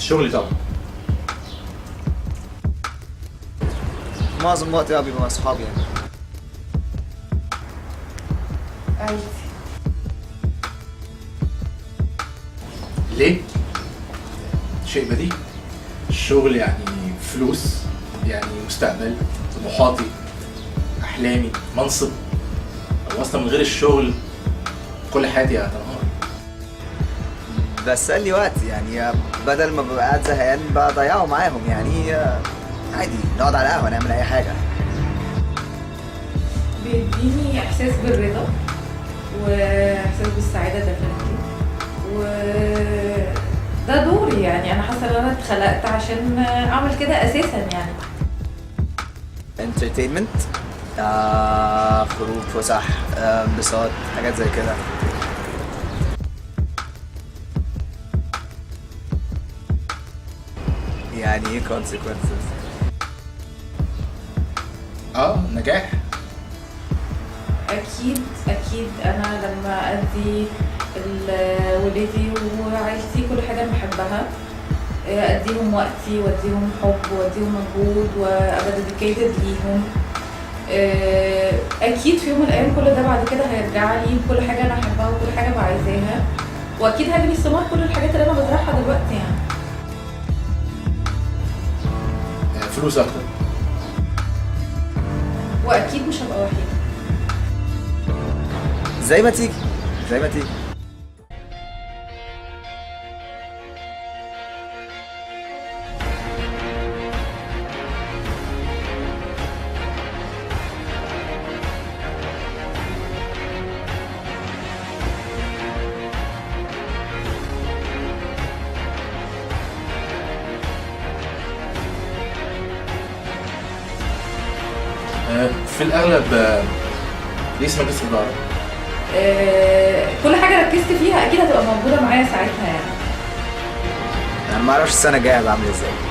شغلي طبعا. معظم وقتي بقى بيبقى مع اصحابي يعني. عادي. ليه؟ شيء بديهي. الشغل يعني فلوس، يعني مستقبل، طموحاتي، احلامي، منصب. او اصلا من غير الشغل كل حياتي هتنهار. بسلي وقت يعني، بدل ما ببقى قاعد زهقان بضيعه معاهم يعني. عادي نقعد على القهوة نعمل أي حاجة. بيديني احساس بالرضا واحساس بالسعاده داخلي، و ده دوري يعني. انا حاسه ان انا اتخلقت عشان اعمل كده اساسا يعني. entertainment، خروج، فسح، انبساط، حاجات زي كده. يعني ايه consequences؟ نجاح. اكيد اكيد انا لما ادي ولادي وعيلتي كل حاجه انا بحبها، اديهم وقتي واديهم حب واديهم مجهود وابقى ديديكيتد ليهم، اكيد في يوم من الايام كل ده بعد كده هيرجع لي بكل حاجه انا احبها وكل حاجه بعايزاها، واكيد هجري ثمار كل الحاجات اللي انا بزرعها دلوقتي يعني. فلوس اكتر. واكيد مش هبقى وحيده. زي ما تيجي زي ما تيجي. في الاغلب رئيس مجلس الاداره. كل حاجه ركزت فيها اكيد هتبقى موجوده معايا ساعتها يعني. انا ما اعرفش السنة الجاية هبقى عامل ازاي.